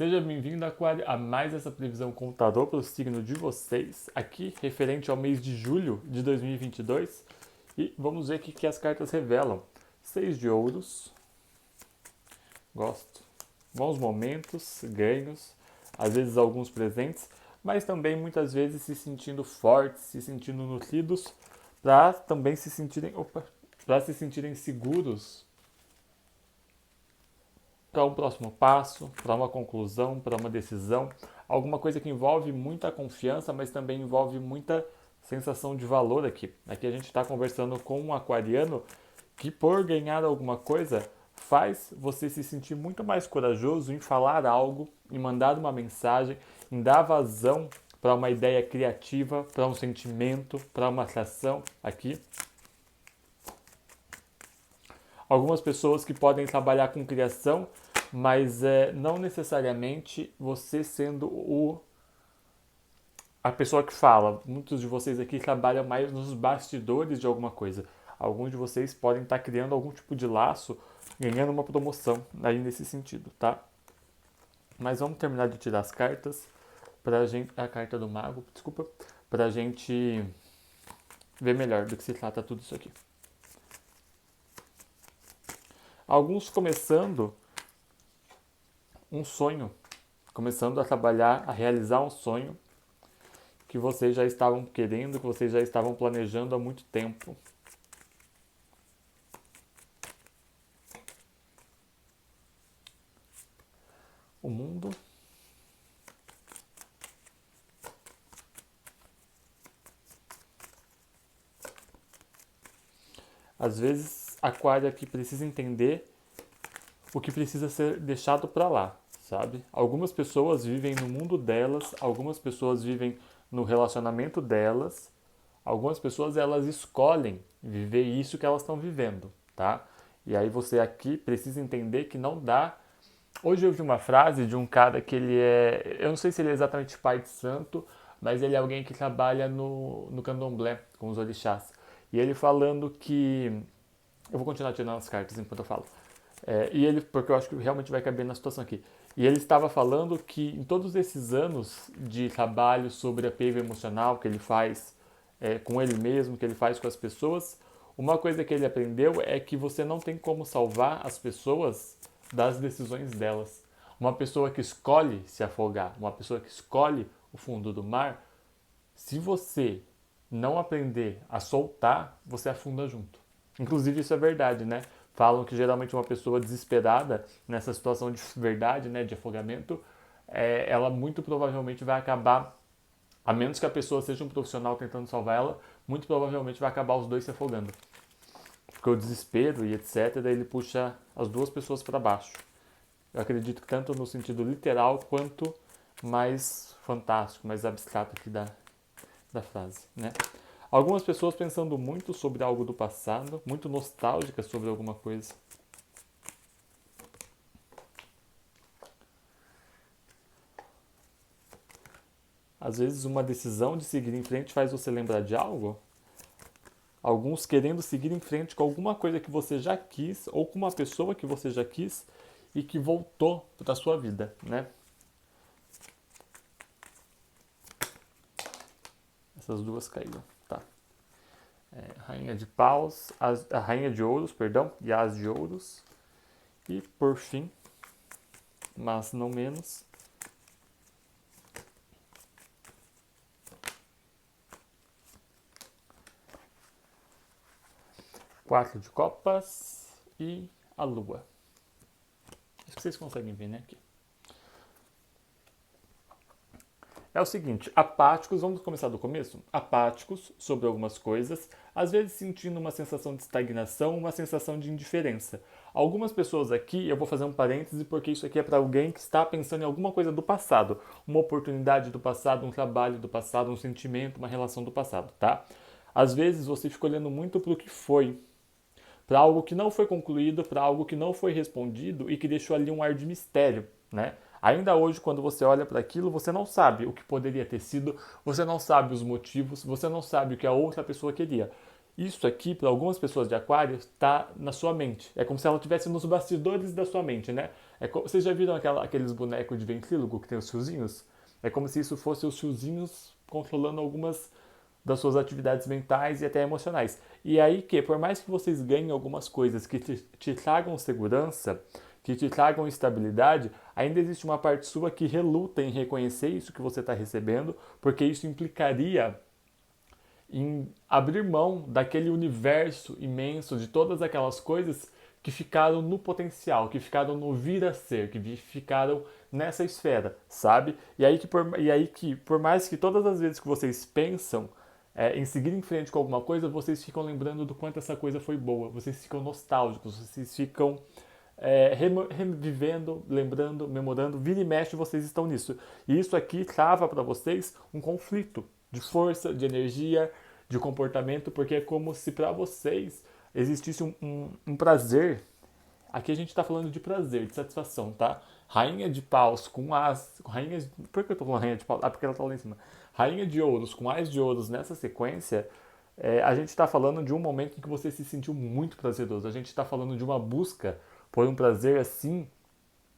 Seja bem-vindo, Aquário, a mais essa previsão contador para o signo de vocês, aqui referente ao mês de julho de 2022. E vamos ver o que as cartas revelam. 6 de ouros, gosto. Bons momentos, ganhos, às vezes alguns presentes, mas também muitas vezes se sentindo fortes, se sentindo nutridos, para também se sentirem seguros para um próximo passo, para uma conclusão, para uma decisão, alguma coisa que envolve muita confiança, mas também envolve muita sensação de valor aqui. Aqui a gente está conversando com um aquariano que, por ganhar alguma coisa, faz você se sentir muito mais corajoso em falar algo, em mandar uma mensagem, em dar vazão para uma ideia criativa, para um sentimento, para uma atração aqui. Algumas pessoas que podem trabalhar com criação, mas não necessariamente você sendo a pessoa que fala. Muitos de vocês aqui trabalham mais nos bastidores de alguma coisa. Alguns de vocês podem estar criando algum tipo de laço, ganhando uma promoção aí nesse sentido, tá? Mas vamos terminar de tirar as cartas pra gente, a carta do mago, desculpa, pra gente ver melhor do que se trata tudo isso aqui. Alguns começando um sonho, começando a trabalhar, a realizar um sonho que vocês já estavam querendo, que vocês já estavam planejando há muito tempo. O mundo. Às vezes, Aquário aqui precisa entender o que precisa ser deixado para lá, sabe? Algumas pessoas vivem no mundo delas, algumas pessoas vivem no relacionamento delas, algumas pessoas elas escolhem viver isso que elas estão vivendo, tá? E aí você aqui precisa entender que não dá. Hoje eu vi uma frase de um cara que ele é, eu não sei se ele é exatamente pai de santo, mas ele é alguém que trabalha no candomblé, com os orixás. E ele falando que, eu vou continuar tirando as cartas enquanto eu falo. E ele, porque eu acho que realmente vai caber na situação aqui. E ele estava falando que em todos esses anos de trabalho sobre apego emocional que ele faz com ele mesmo, que ele faz com as pessoas, uma coisa que ele aprendeu é que você não tem como salvar as pessoas das decisões delas. Uma pessoa que escolhe se afogar, uma pessoa que escolhe o fundo do mar, se você não aprender a soltar, você afunda junto. Inclusive isso é verdade, né? Falam que geralmente uma pessoa desesperada nessa situação de verdade, né, de afogamento, ela muito provavelmente vai acabar, a menos que a pessoa seja um profissional tentando salvar ela, muito provavelmente vai acabar os dois se afogando. Porque o desespero e etc, ele puxa as duas pessoas para baixo. Eu acredito que tanto no sentido literal quanto mais fantástico, mais abstrato aqui da frase, né? Algumas pessoas pensando muito sobre algo do passado, muito nostálgicas sobre alguma coisa. Às vezes uma decisão de seguir em frente faz você lembrar de algo. Alguns querendo seguir em frente com alguma coisa que você já quis ou com uma pessoa que você já quis e que voltou para a sua vida, né? Essas duas caíram, tá? Rainha de paus, a rainha de ouros, perdão, e as de ouros. E por fim, mas não menos, 4 de copas e a lua. Acho que vocês conseguem ver, né? Aqui. É o seguinte, apáticos, vamos começar do começo? Apáticos sobre algumas coisas, às vezes sentindo uma sensação de estagnação, uma sensação de indiferença. Algumas pessoas aqui, eu vou fazer um parêntese porque isso aqui é para alguém que está pensando em alguma coisa do passado, uma oportunidade do passado, um trabalho do passado, um sentimento, uma relação do passado, tá? Às vezes você fica olhando muito para o que foi, para algo que não foi concluído, para algo que não foi respondido e que deixou ali um ar de mistério, né? Ainda hoje, quando você olha para aquilo, você não sabe o que poderia ter sido, você não sabe os motivos, você não sabe o que a outra pessoa queria. Isso aqui, para algumas pessoas de Aquário, está na sua mente. É como se ela estivesse nos bastidores da sua mente, né? Vocês já viram aqueles bonecos de ventrílogo que tem os fiozinhos? É como se isso fosse os fiozinhos controlando algumas das suas atividades mentais e até emocionais. E aí que, por mais que vocês ganhem algumas coisas que te tragam segurança, que te tragam estabilidade, ainda existe uma parte sua que reluta em reconhecer isso que você está recebendo, porque isso implicaria em abrir mão daquele universo imenso de todas aquelas coisas que ficaram no potencial, que ficaram no vir a ser, que ficaram nessa esfera, sabe? E aí que por mais que todas as vezes que vocês pensam em seguir em frente com alguma coisa, vocês ficam lembrando do quanto essa coisa foi boa, vocês ficam nostálgicos, vocês ficam revivendo, lembrando, memorando, vira e mexe vocês estão nisso. E isso aqui trava para vocês um conflito de força, de energia, de comportamento, porque é como se para vocês existisse um prazer. Aqui a gente está falando de prazer, de satisfação, tá? Rainha de paus com as. Por que eu tô falando rainha de paus? Ah, porque ela tá lá em cima. Rainha de ouros com as de ouros nessa sequência, a gente está falando de um momento em que você se sentiu muito prazeroso. A gente está falando de uma busca por um prazer assim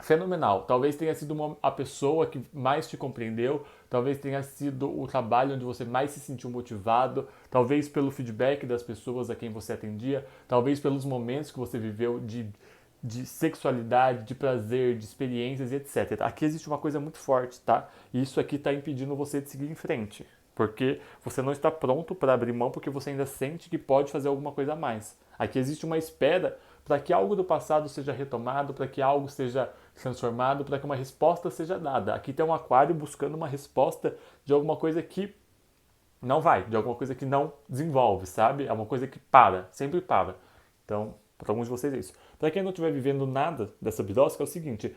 fenomenal. Talvez tenha sido a pessoa que mais te compreendeu, talvez tenha sido o trabalho onde você mais se sentiu motivado, talvez pelo feedback das pessoas a quem você atendia, talvez pelos momentos que você viveu de sexualidade, de prazer, de experiências e etc. Aqui existe uma coisa muito forte, tá? E isso aqui está impedindo você de seguir em frente. Porque você não está pronto para abrir mão, porque você ainda sente que pode fazer alguma coisa a mais. Aqui existe uma espera para que algo do passado seja retomado, para que algo seja transformado, para que uma resposta seja dada. Aqui tem um aquário buscando uma resposta de alguma coisa que não vai, de alguma coisa que não desenvolve, sabe? É uma coisa que para, sempre para. Então, para alguns de vocês é isso. Para quem não estiver vivendo nada dessa birosca, é o seguinte: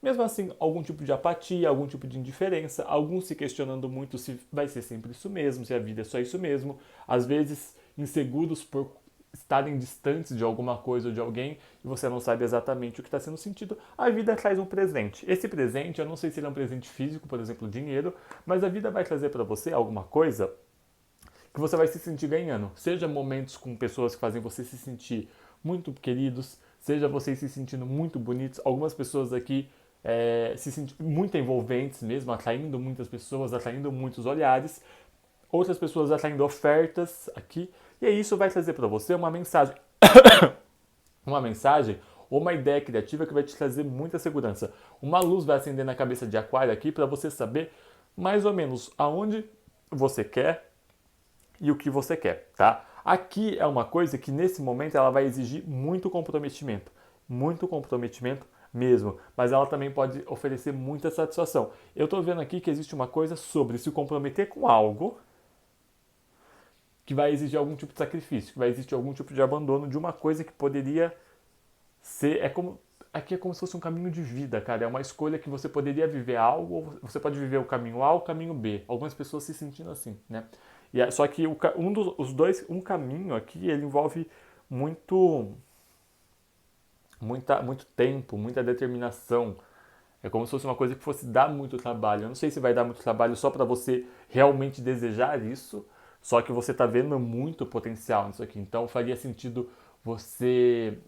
mesmo assim, algum tipo de apatia, algum tipo de indiferença, alguns se questionando muito se vai ser sempre isso mesmo, se a vida é só isso mesmo, às vezes inseguros por estarem distantes de alguma coisa ou de alguém e você não sabe exatamente o que está sendo sentido, a vida traz um presente. Esse presente, eu não sei se ele é um presente físico, por exemplo, dinheiro, mas a vida vai trazer para você alguma coisa que você vai se sentir ganhando. Seja momentos com pessoas que fazem você se sentir muito queridos, seja vocês se sentindo muito bonitos. Algumas pessoas aqui se sentem muito envolventes mesmo, atraindo muitas pessoas, atraindo muitos olhares. Outras pessoas atraindo ofertas aqui. E aí isso vai trazer para você uma mensagem. Uma mensagem ou uma ideia criativa que vai te trazer muita segurança. Uma luz vai acender na cabeça de aquário aqui para você saber mais ou menos aonde você quer e o que você quer, tá? Aqui é uma coisa que nesse momento ela vai exigir muito comprometimento mesmo, mas ela também pode oferecer muita satisfação. Eu estou vendo aqui que existe uma coisa sobre se comprometer com algo que vai exigir algum tipo de sacrifício, que vai existir algum tipo de abandono de uma coisa que poderia ser, aqui é como se fosse um caminho de vida, cara, é uma escolha que você poderia viver algo, ou você pode viver o caminho A ou o caminho B. Algumas pessoas se sentindo assim, né? Só que um caminho aqui, ele envolve muito muito tempo, muita determinação. É como se fosse uma coisa que fosse dar muito trabalho. Eu não sei se vai dar muito trabalho só para você realmente desejar isso, só que você está vendo muito potencial nisso aqui. Então faria sentido você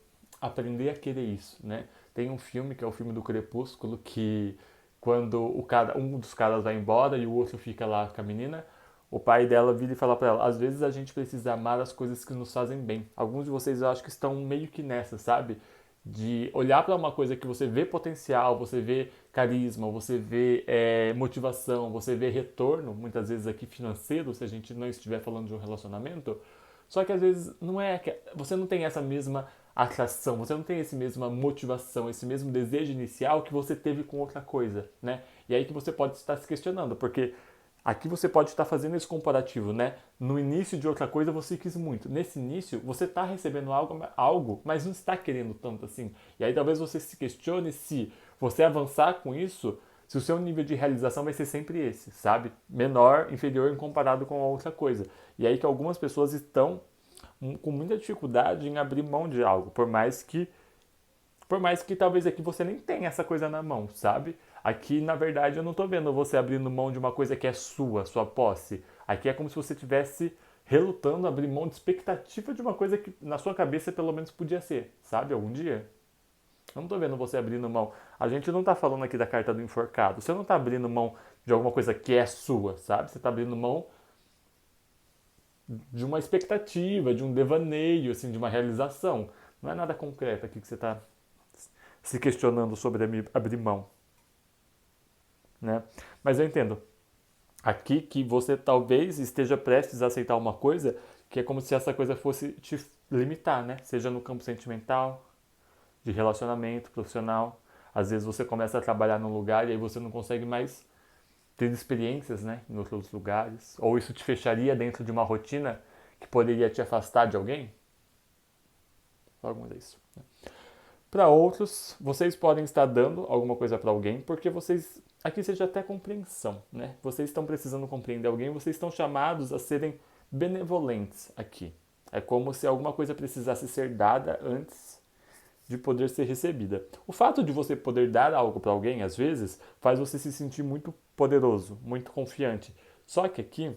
aprender a querer isso, né? Tem um filme que é o filme do Crepúsculo que quando um dos caras vai embora e o outro fica lá com a menina, o pai dela vira e fala para ela: às vezes a gente precisa amar as coisas que nos fazem bem. Alguns de vocês eu acho que estão meio que nessa, sabe? De olhar para uma coisa que você vê potencial, você vê carisma, você vê motivação, você vê retorno, muitas vezes aqui financeiro, se a gente não estiver falando de um relacionamento, só que às vezes você não tem essa mesma atração, você não tem essa mesma motivação, esse mesmo desejo inicial que você teve com outra coisa, né? E aí que você pode estar se questionando, porque aqui você pode estar fazendo esse comparativo, né? No início de outra coisa você quis muito. Nesse início você está recebendo algo, mas não está querendo tanto assim. E aí talvez você se questione se você avançar com isso, se o seu nível de realização vai ser sempre esse, sabe? Menor, inferior em comparado com a outra coisa. E aí que algumas pessoas estão com muita dificuldade em abrir mão de algo, por mais que talvez aqui você nem tenha essa coisa na mão, sabe? Aqui, na verdade, eu não tô vendo você abrindo mão de uma coisa que é sua posse. Aqui é como se você tivesse relutando a abrir mão de expectativa de uma coisa que na sua cabeça pelo menos podia ser, sabe? Algum dia. Eu não tô vendo você abrindo mão. A gente não tá falando aqui da carta do enforcado. Você não tá abrindo mão de alguma coisa que é sua, sabe? Você tá abrindo mão de uma expectativa, de um devaneio, assim, de uma realização. Não é nada concreto aqui que você está se questionando sobre abrir mão, né? Mas eu entendo aqui que você talvez esteja prestes a aceitar uma coisa que é como se essa coisa fosse te limitar, né? Seja no campo sentimental, de relacionamento profissional. Às vezes você começa a trabalhar num lugar e aí você não consegue mais ter experiências, né, em outros lugares. Ou isso te fecharia dentro de uma rotina que poderia te afastar de alguém. Alguns é isso. Para outros, vocês podem estar dando alguma coisa para alguém porque vocês aqui seja até compreensão, né? Vocês estão precisando compreender alguém, vocês estão chamados a serem benevolentes aqui. É como se alguma coisa precisasse ser dada antes de poder ser recebida. O fato de você poder dar algo para alguém, às vezes, faz você se sentir muito poderoso, muito confiante. Só que aqui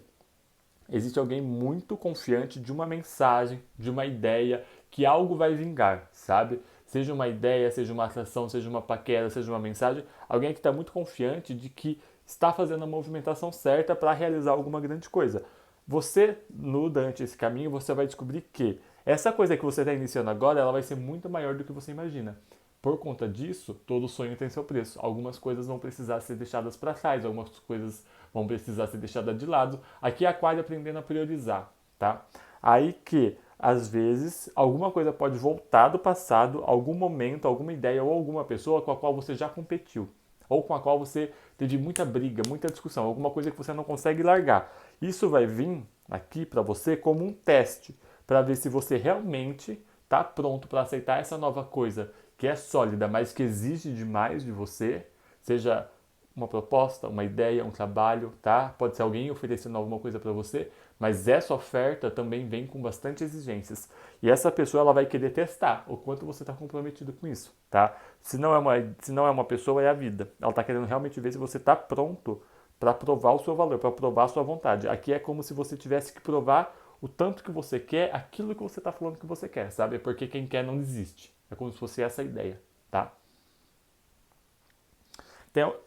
existe alguém muito confiante de uma mensagem, de uma ideia, que algo vai vingar, sabe? Seja uma ideia, seja uma atração, seja uma paquera, seja uma mensagem, alguém que está muito confiante de que está fazendo a movimentação certa para realizar alguma grande coisa. Você, durante esse caminho, você vai descobrir que essa coisa que você está iniciando agora, ela vai ser muito maior do que você imagina. Por conta disso, todo sonho tem seu preço. Algumas coisas vão precisar ser deixadas para trás, algumas coisas vão precisar ser deixadas de lado. Aqui é Aquário aprendendo a priorizar, tá? Aí que, às vezes, alguma coisa pode voltar do passado, algum momento, alguma ideia ou alguma pessoa com a qual você já competiu. Ou com a qual você teve muita briga, muita discussão, alguma coisa que você não consegue largar. Isso vai vir aqui para você como um teste, para ver se você realmente está pronto para aceitar essa nova coisa que é sólida, mas que exige demais de você, seja uma proposta, uma ideia, um trabalho, tá? Pode ser alguém oferecendo alguma coisa para você, mas essa oferta também vem com bastante exigências. E essa pessoa ela vai querer testar o quanto você está comprometido com isso, tá? Se não é uma pessoa, é a vida. Ela está querendo realmente ver se você está pronto para provar o seu valor, para provar a sua vontade. Aqui é como se você tivesse que provar o tanto que você quer, aquilo que você está falando que você quer, sabe? Porque quem quer não desiste. É como se fosse essa a ideia, tá?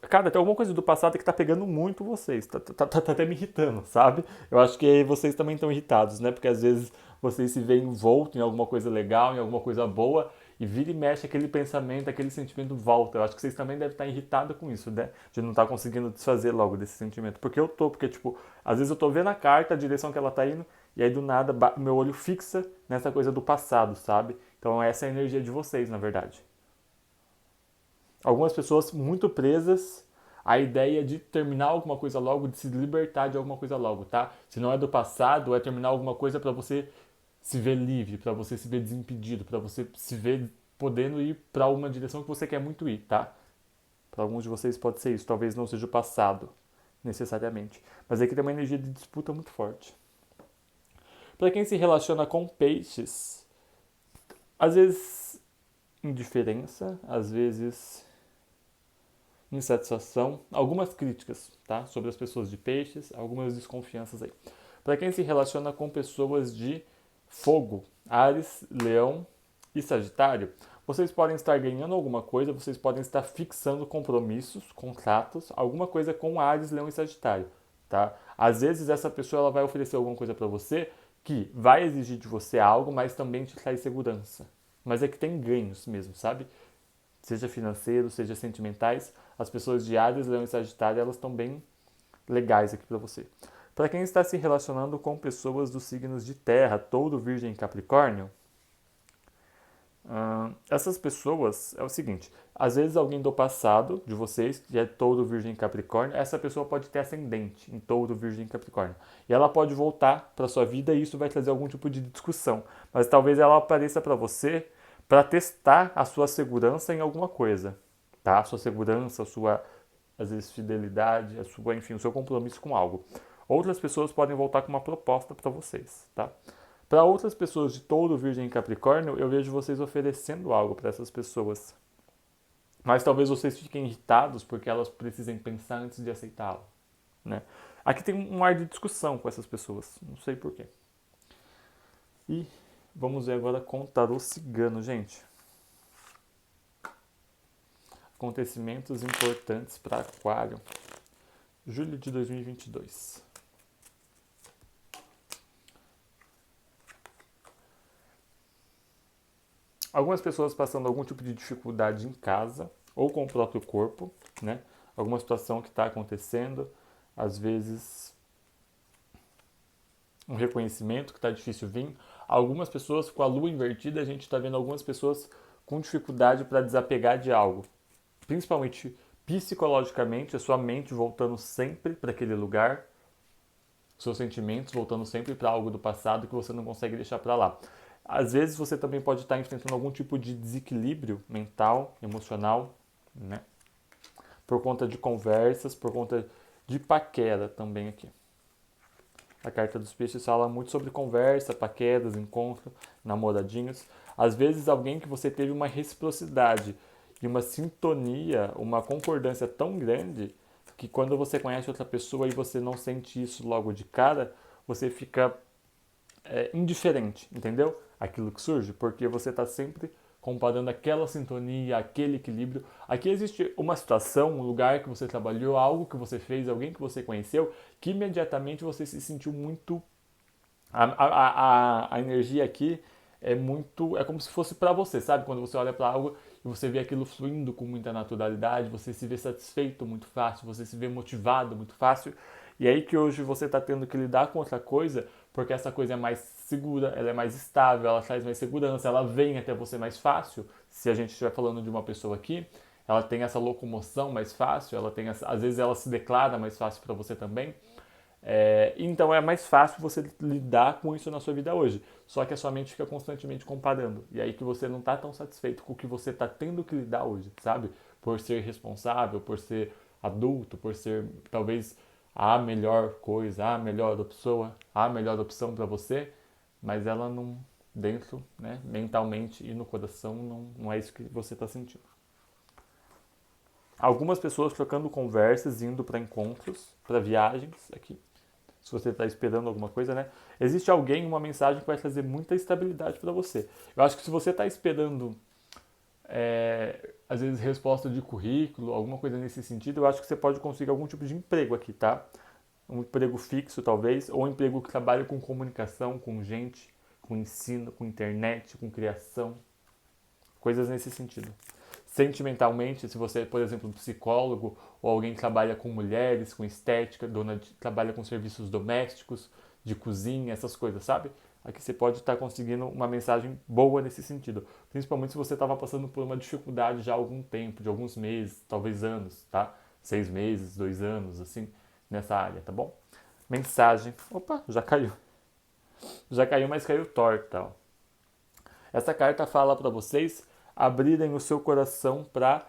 Cara, tem alguma coisa do passado que tá pegando muito vocês. Tá até me irritando, sabe? Eu acho que vocês também estão irritados, né? Porque às vezes vocês se veem envolto em alguma coisa legal, em alguma coisa boa, e vira e mexe aquele pensamento, aquele sentimento volta. Eu acho que vocês também devem estar irritados com isso, né? De não estar conseguindo desfazer logo desse sentimento. Porque eu tô, porque, tipo, às vezes eu tô vendo a carta, a direção que ela tá indo, e aí do nada meu olho fixa nessa coisa do passado, sabe? Então essa é a energia de vocês, na verdade. Algumas pessoas muito presas à ideia de terminar alguma coisa logo, de se libertar de alguma coisa logo, tá? Se não é do passado, é terminar alguma coisa para você se ver livre, para você se ver desimpedido, para você se ver podendo ir para uma direção que você quer muito ir, tá? Para alguns de vocês pode ser isso, talvez não seja o passado necessariamente, mas aqui tem uma energia de disputa muito forte. Para quem se relaciona com peixes, às vezes indiferença, às vezes insatisfação, algumas críticas, tá? Sobre as pessoas de peixes, algumas desconfianças aí. Para quem se relaciona com pessoas de fogo, Áries, Leão e Sagitário, vocês podem estar ganhando alguma coisa, vocês podem estar fixando compromissos, contratos, alguma coisa com Áries, Leão e Sagitário, tá? Às vezes essa pessoa ela vai oferecer alguma coisa para você que vai exigir de você algo, mas também te traz segurança. Mas é que tem ganhos mesmo, sabe? Seja financeiros, seja sentimentais, as pessoas de Áries, Leão e Sagitário, elas estão bem legais aqui para você. Para quem está se relacionando com pessoas dos signos de Terra, Touro, Virgem e Capricórnio, essas pessoas é o seguinte: às vezes alguém do passado de vocês, que é Touro, Virgem e Capricórnio, essa pessoa pode ter ascendente em Touro, Virgem e Capricórnio. E ela pode voltar para sua vida e isso vai trazer algum tipo de discussão. Mas talvez ela apareça para você para testar a sua segurança em alguma coisa, tá? A sua segurança, a sua às vezes fidelidade, a sua, enfim, o seu compromisso com algo. Outras pessoas podem voltar com uma proposta para vocês, tá? Para outras pessoas de Touro, Virgem e Capricórnio, eu vejo vocês oferecendo algo para essas pessoas. Mas talvez vocês fiquem irritados porque elas precisem pensar antes de aceitá-lo, né? Aqui tem um ar de discussão com essas pessoas, não sei porquê. E vamos ver agora com o tarô cigano, gente. Acontecimentos importantes para Aquário. Julho de 2022. Algumas pessoas passando algum tipo de dificuldade em casa ou com o próprio corpo, né? Alguma situação que está acontecendo, às vezes um reconhecimento que está difícil vir. Algumas pessoas com a lua invertida, a gente está vendo algumas pessoas com dificuldade para desapegar de algo, principalmente psicologicamente, a sua mente voltando sempre para aquele lugar, seus sentimentos voltando sempre para algo do passado que você não consegue deixar para lá. Às vezes você também pode estar enfrentando algum tipo de desequilíbrio mental, emocional, né? Por conta de conversas, por conta de paquera também aqui. A carta dos peixes fala muito sobre conversa, paqueras, encontro, namoradinhos. Às vezes alguém que você teve uma reciprocidade e uma sintonia, uma concordância tão grande que quando você conhece outra pessoa e você não sente isso logo de cara, você fica indiferente, entendeu? Aquilo que surge, porque você está sempre comparando aquela sintonia, aquele equilíbrio. Aqui existe uma situação, um lugar que você trabalhou, algo que você fez, alguém que você conheceu, que imediatamente você se sentiu muito. A energia aqui é muito. É como se fosse para você, sabe? Quando você olha para algo e você vê aquilo fluindo com muita naturalidade, você se vê satisfeito muito fácil, você se vê motivado muito fácil. E aí que hoje você está tendo que lidar com outra coisa, porque essa coisa é mais segura, ela é mais estável, ela traz mais segurança, ela vem até você mais fácil. Se a gente estiver falando de uma pessoa aqui, ela tem essa locomoção mais fácil, ela tem essa, às vezes ela se declara mais fácil para você também. Então é mais fácil você lidar com isso na sua vida hoje. Só que a sua mente fica constantemente comparando. E aí que você não está tão satisfeito com o que você está tendo que lidar hoje, sabe? Por ser responsável, por ser adulto, por ser talvez a melhor coisa, a melhor opção para você, mas ela não, dentro, né, mentalmente e no coração, não é isso que você está sentindo. Algumas pessoas trocando conversas, indo para encontros, para viagens aqui. Se você está esperando alguma coisa, né? Existe alguém, uma mensagem que vai trazer muita estabilidade para você. Eu acho que se você está esperando, às vezes, resposta de currículo, alguma coisa nesse sentido, eu acho que você pode conseguir algum tipo de emprego aqui, tá? Um emprego fixo, talvez, ou um emprego que trabalhe com comunicação, com gente, com ensino, com internet, com criação, coisas nesse sentido. Sentimentalmente, se você é, por exemplo, um psicólogo ou alguém que trabalha com mulheres, com estética, trabalha com serviços domésticos, de cozinha, essas coisas, sabe? Aqui você pode estar conseguindo uma mensagem boa nesse sentido. Principalmente se você estava passando por uma dificuldade já há algum tempo, de alguns meses, talvez anos, tá? 6 meses, 2 anos, assim, nessa área, tá bom? Mensagem. Opa, já caiu. Já caiu, mas caiu torta, ó. Essa carta fala para vocês abrirem o seu coração para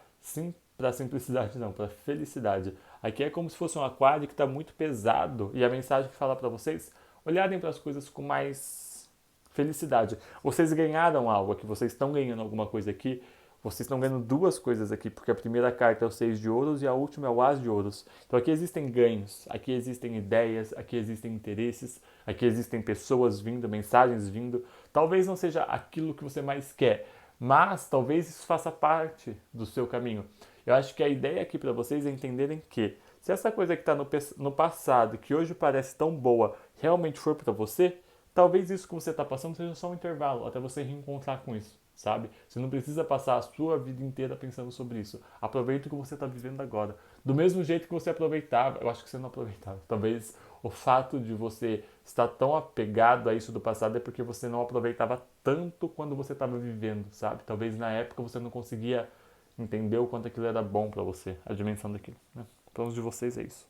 simplicidade, não, para felicidade. Aqui é como se fosse um aquário que está muito pesado e a mensagem que fala para vocês olharem para as coisas com mais felicidade. Vocês ganharam algo aqui, vocês estão ganhando alguma coisa aqui. Vocês estão ganhando duas coisas aqui, porque a primeira carta é o 6 de ouros e a última é o as de ouros. Então aqui existem ganhos, aqui existem ideias, aqui existem interesses, aqui existem pessoas vindo, mensagens vindo. Talvez não seja aquilo que você mais quer, mas talvez isso faça parte do seu caminho. Eu acho que a ideia aqui para vocês é entenderem que se essa coisa que está no passado, que hoje parece tão boa, realmente for para você, talvez isso que você está passando seja só um intervalo, até você reencontrar com isso, sabe? Você não precisa passar a sua vida inteira pensando sobre isso. Aproveita o que você está vivendo agora. Do mesmo jeito que você aproveitava, eu acho que você não aproveitava. Talvez o fato de você estar tão apegado a isso do passado é porque você não aproveitava tanto quando você estava vivendo, sabe? Talvez na época você não conseguia entender o quanto aquilo era bom para você, a dimensão daquilo, né? Para uns de vocês é isso.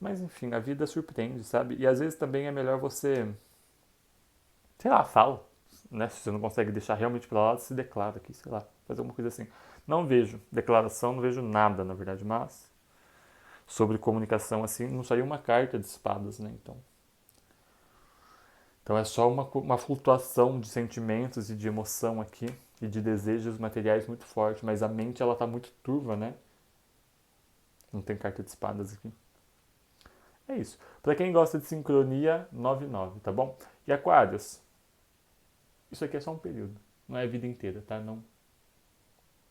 Mas enfim, a vida surpreende, sabe? E às vezes também é melhor você, sei lá, fala, né? Se você não consegue deixar realmente para lá, se declara aqui, sei lá, fazer alguma coisa assim. Não vejo declaração, não vejo nada, na verdade, mas sobre comunicação assim, não saiu uma carta de espadas, né? Então é só uma flutuação de sentimentos e de emoção aqui e de desejos materiais muito forte, mas a mente ela tá muito turva, né? Não tem carta de espadas aqui. É isso. Para quem gosta de sincronia, 9-9, tá bom? E Aquários, isso aqui é só um período, não é a vida inteira, tá?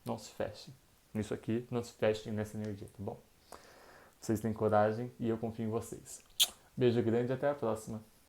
Não se feche. nisso aqui, não se fechem nessa energia, tá bom? Vocês têm coragem e eu confio em vocês. Beijo grande e até a próxima.